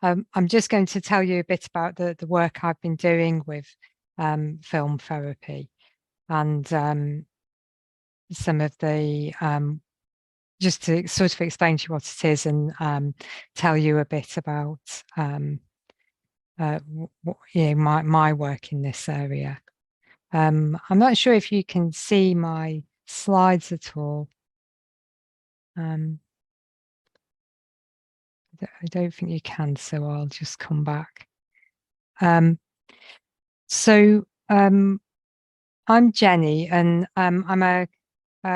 I'm just going to tell you a bit about the work I've been doing with film therapy and some of the, just to sort of explain to you what it is and tell you a bit about my work in this area. I'm not sure if you can see my slides at all. I don't think you can, so I'll just come back. So I'm Jenny, and I'm a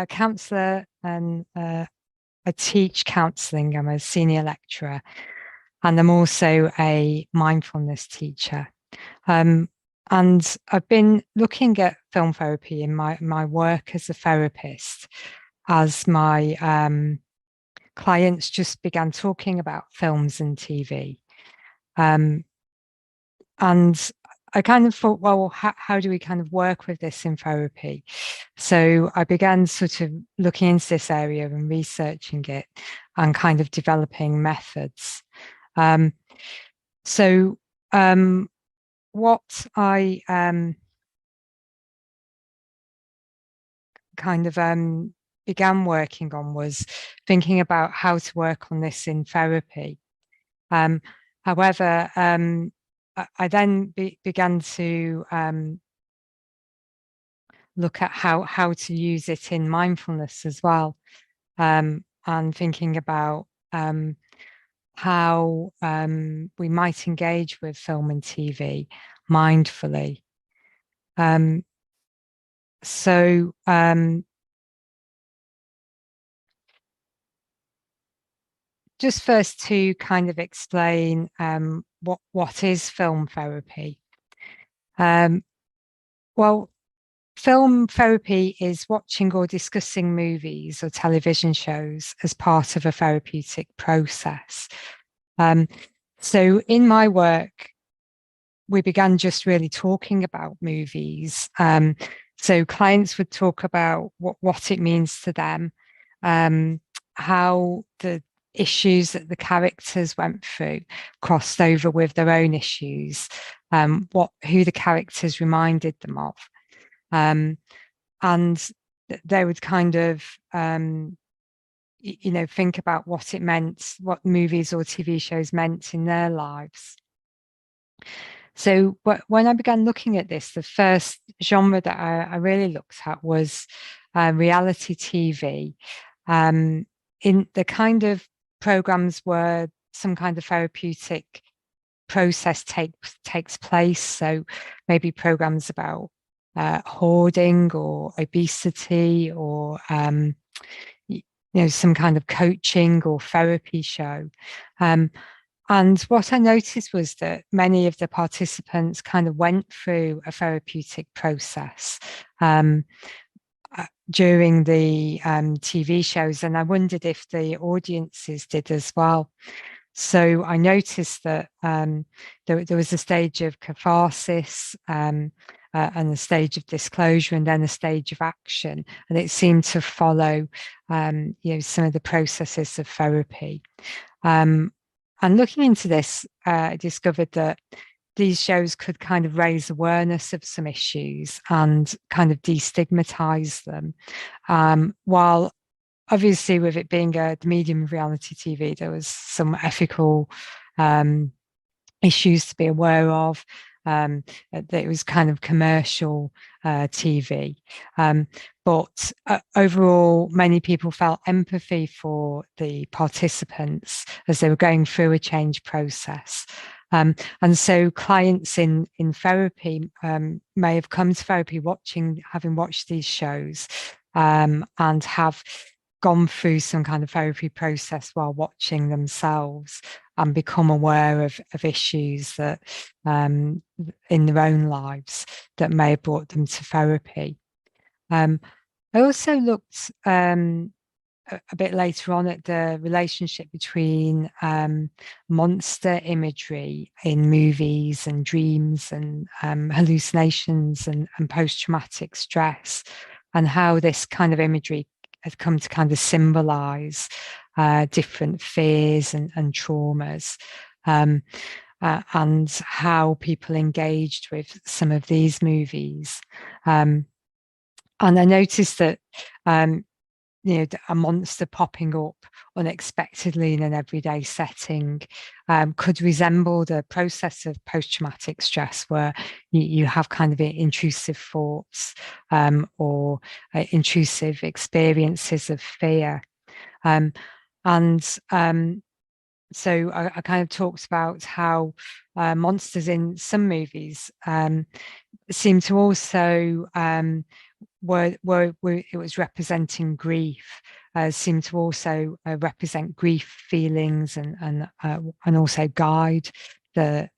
counsellor and I teach counselling. I'm a senior lecturer, and I'm also a mindfulness teacher. And I've been looking at film therapy in my work as a therapist as my clients just began talking about films and TV. And I kind of thought, well, how do we kind of work with this in therapy? So I began sort of looking into this area and researching it and kind of developing methods. Um, so what I kind of began working on was thinking about how to work on this in therapy. However, I then began to look at how to use it in mindfulness as well, and thinking about how we might engage with film and TV mindfully. So just first to kind of explain what is film therapy. Well, film therapy is watching or discussing movies or television shows as part of a therapeutic process. So in my work, we began just really talking about movies. So clients would talk about what it means to them, how the issues that the characters went through crossed over with their own issues, who the characters reminded them of. And they would kind of think about what it meant, what movies or TV shows meant in their lives. So when I began looking at this, the first genre that I really looked at was reality TV. In the kind of programs where some kind of therapeutic process takes place. So maybe programs about hoarding or obesity or some kind of coaching or therapy show. And what I noticed was that many of the participants kind of went through a therapeutic process during the TV shows, and I wondered if the audiences did as well. So I noticed that there was a stage of catharsis and a stage of disclosure, and then a stage of action, and it seemed to follow, some of the processes of therapy. And looking into this, I discovered that these shows could kind of raise awareness of some issues and kind of destigmatize them, while obviously, with it being the medium of reality TV, there was some ethical issues to be aware of. That it was kind of commercial TV. But overall, many people felt empathy for the participants as they were going through a change process. And so clients in therapy may have come to therapy having watched these shows, and have gone through some kind of therapy process while watching themselves and become aware of issues that in their own lives that may have brought them to therapy. I also looked a bit later on at the relationship between monster imagery in movies and dreams and hallucinations and post-traumatic stress, and how this kind of imagery has come to kind of symbolize different fears and traumas. and how people engaged with some of these movies. And I noticed that a monster popping up unexpectedly in an everyday setting could resemble the process of post-traumatic stress, where you have kind of intrusive thoughts or intrusive experiences of fear. And so I kind of talked about how monsters in some movies seem to also where it was representing grief, seemed to also represent grief feelings and also guide the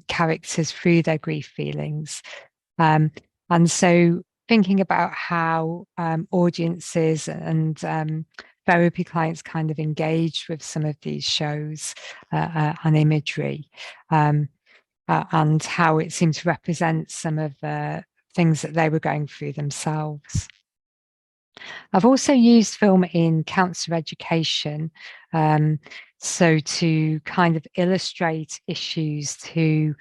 characters through their grief feelings. And so thinking about how audiences and therapy clients kind of engaged with some of these shows and imagery, and how it seemed to represent some of the things that they were going through themselves. I've also used film in counselor education, so to kind of illustrate issues to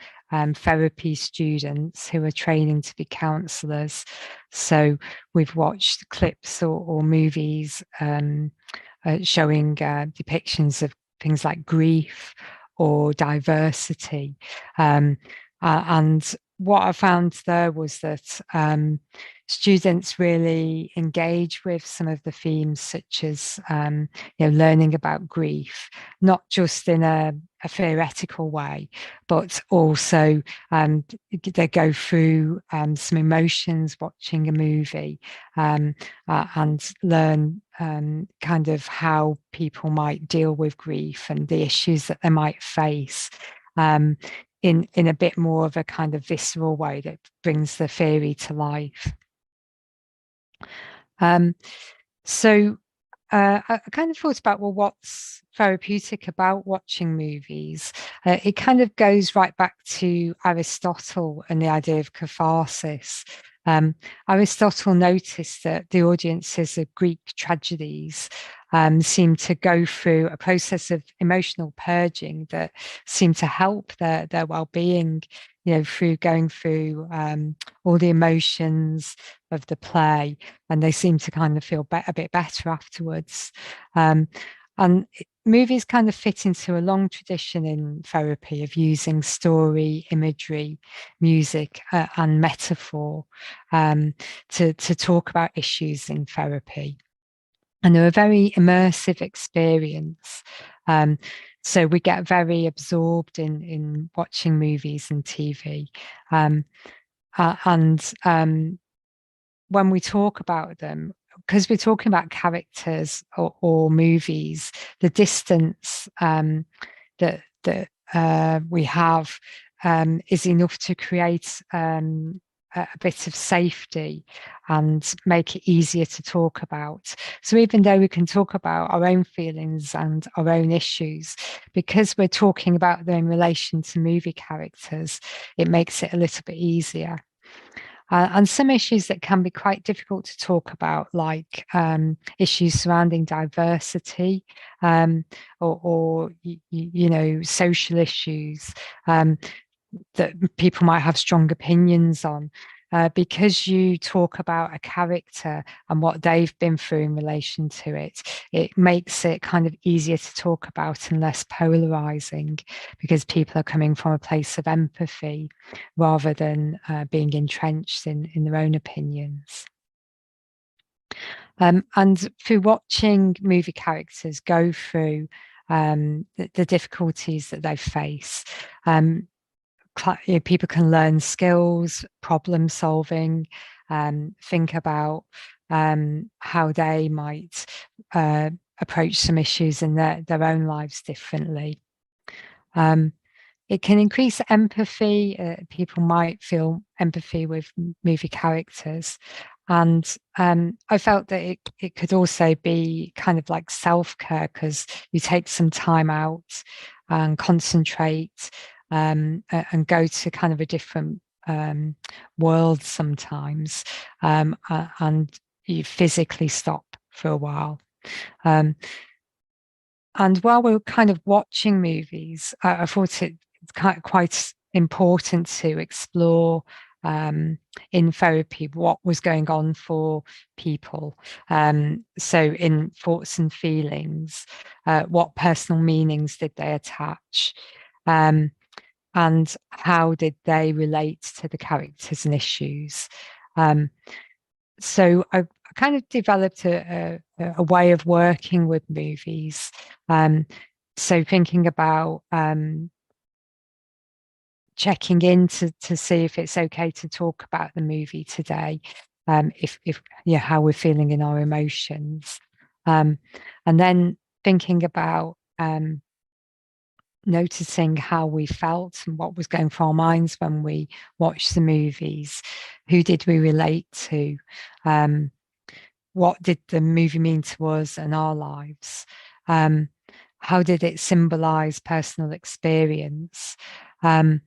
therapy students who are training to be counsellors. So we've watched clips or movies showing depictions of things like grief or diversity. And what I found there was that students really engage with some of the themes, such as learning about grief, not just in a theoretical way, but also they go through some emotions watching a movie, and learn kind of how people might deal with grief and the issues that they might face. In a bit more of a kind of visceral way that brings the theory to life. So I kind of thought about, well, what's therapeutic about watching movies? It kind of goes right back to Aristotle and the idea of catharsis. Aristotle noticed that the audiences of Greek tragedies seemed to go through a process of emotional purging that seemed to help their well-being, through going through all the emotions of the play, and they seem to kind of feel a bit better afterwards. And movies kind of fit into a long tradition in therapy of using story, imagery, music, and metaphor to talk about issues in therapy. And they're a very immersive experience. So we get very absorbed in watching movies and TV. And when we talk about them, because we're talking about characters or movies, the distance that we have is enough to create a bit of safety and make it easier to talk about. So even though we can talk about our own feelings and our own issues, because we're talking about them in relation to movie characters, it makes it a little bit easier. And some issues that can be quite difficult to talk about, like issues surrounding diversity, or social issues that people might have strong opinions on. Because you talk about a character and what they've been through in relation to it, it makes it kind of easier to talk about and less polarizing, because people are coming from a place of empathy rather than being entrenched in their own opinions. And through watching movie characters go through the difficulties that they face, people can learn skills, problem solving, think about how they might approach some issues in their own lives differently. It can increase empathy. People might feel empathy with movie characters. And I felt that it could also be kind of like self-care, because you take some time out and concentrate and go to kind of a different world sometimes, and you physically stop for a while. And while we were kind of watching movies, I thought it's quite important to explore in therapy what was going on for people. So in thoughts and feelings, what personal meanings did they attach? Um, and how did they relate to the characters and issues? Um, so I kind of developed a way of working with movies. So thinking about checking in to see if it's okay to talk about the movie today, if yeah, how we're feeling in our emotions, um, and then thinking about noticing how we felt and what was going through our minds when we watched the movies. Who did we relate to? Um, what did the movie mean to us and our lives? Um, how did it symbolize personal experience? Um,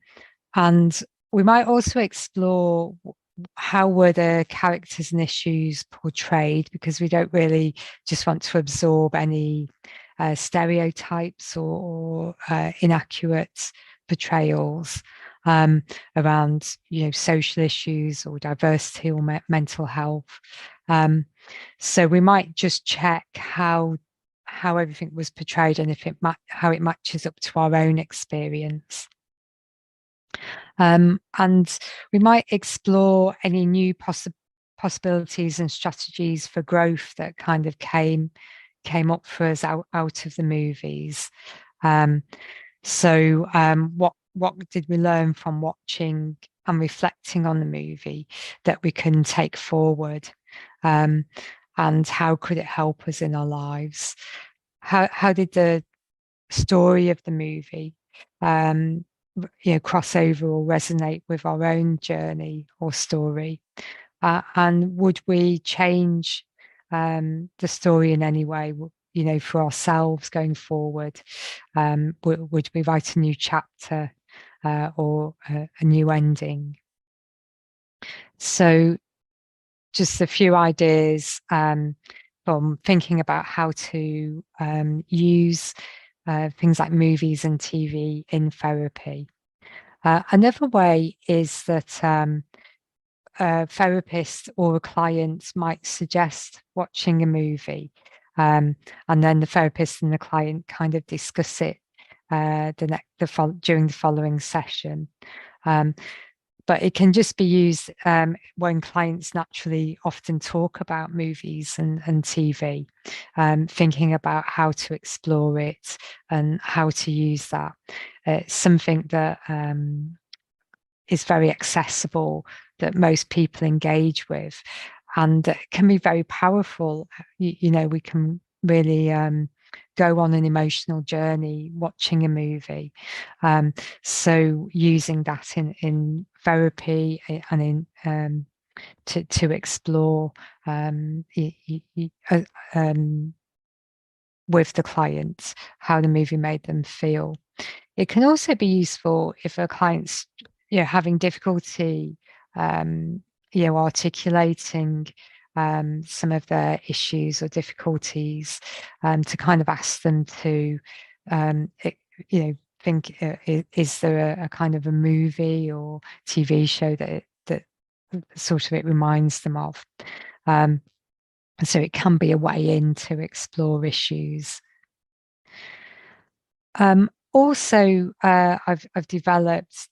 and we might also explore how were the characters and issues portrayed, because we don't really just want to absorb any stereotypes or inaccurate portrayals around, social issues or diversity or mental health. So we might just check how everything was portrayed and if how it matches up to our own experience. And we might explore any new possibilities and strategies for growth that kind of came up for us out of the movies. So what did we learn from watching and reflecting on the movie that we can take forward? Um, and how could it help us in our lives? How did the story of the movie cross over or resonate with our own journey or story? And would we change the story in any way, for ourselves going forward? Would we write a new chapter or a new ending? So just a few ideas from thinking about how to use things like movies and TV in therapy. Another way is that a therapist or a client might suggest watching a movie, and then the therapist and the client kind of discuss it during the following session. Um, but it can just be used when clients naturally often talk about movies and TV, thinking about how to explore it and how to use that. It's something that is very accessible, that most people engage with, and it can be very powerful. We can really go on an emotional journey watching a movie. So using that in therapy and in to explore with the clients how the movie made them feel. It can also be useful if a client's having difficulty articulating some of their issues or difficulties, to kind of ask them to think, is there a kind of a movie or TV show that sort of it reminds them of. So it can be a way in to explore issues. Also, I've developed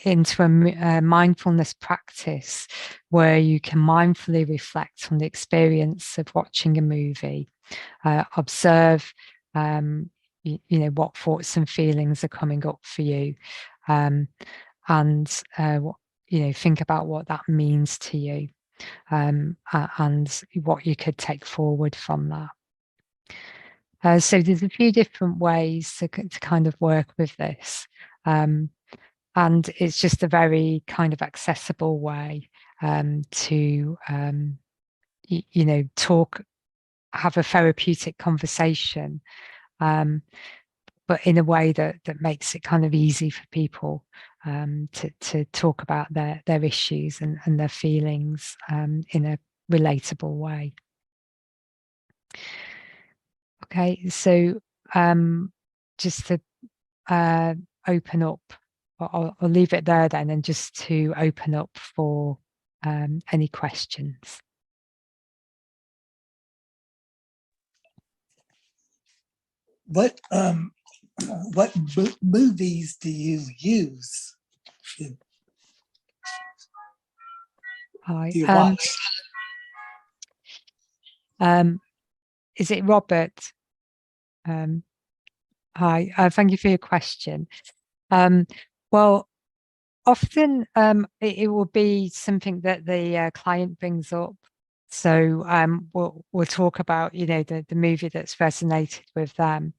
into a mindfulness practice where you can mindfully reflect on the experience of watching a movie, observe, what thoughts and feelings are coming up for you, and think about what that means to you, and what you could take forward from that. So there's a few different ways to kind of work with this. And it's just a very kind of accessible way to, talk, have a therapeutic conversation, but in a way that makes it kind of easy for people to talk about their issues and their feelings in a relatable way. Okay, so just to open up, I'll leave it there then, and just to open up for any questions. What movies do you use? Do you watch? Is it Robert? Hi, thank you for your question. Well, often it will be something that the client brings up. So we'll talk about, you know, the movie that's resonated with them.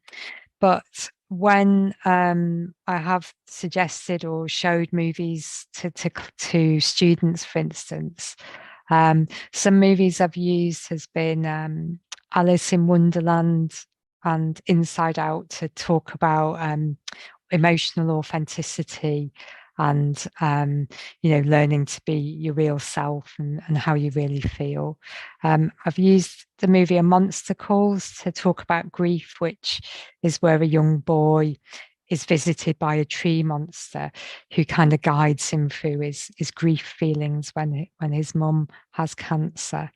But when I have suggested or showed movies to students, for instance, some movies I've used has been Alice in Wonderland and Inside Out, to talk about emotional authenticity and you know, learning to be your real self and how you really feel. I've used the movie A Monster Calls to talk about grief, which is where a young boy is visited by a tree monster who kind of guides him through his grief feelings when his mum has cancer.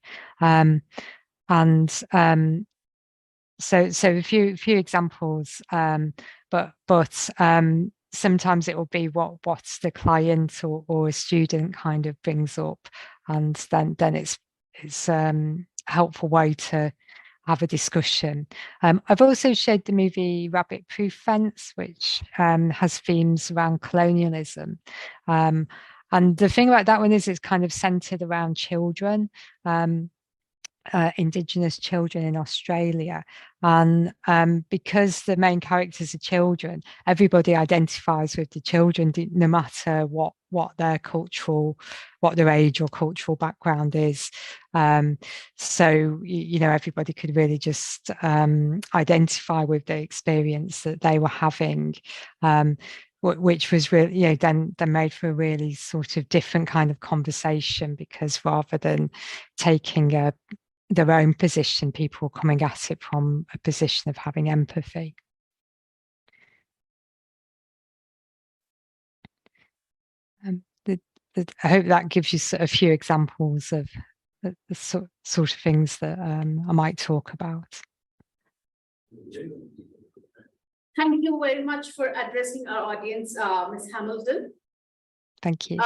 So a few examples, but sometimes it will be what's the client or a student kind of brings up, and then it's a helpful way to have a discussion. I've also showed the movie Rabbit Proof Fence, which has themes around colonialism. And the thing about that one is it's kind of centered around children. Indigenous children in Australia, and because the main characters are children, everybody identifies with the children, no matter what their age or cultural background is. So you know, everybody could really just identify with the experience that they were having. Which was really, you know, then made for a really sort of different kind of conversation, because rather than taking their own position, people coming at it from a position of having empathy. I hope that gives you a few examples of the sort of things that I might talk about. Thank you very much for addressing our audience, Ms. Hamilton. Thank you.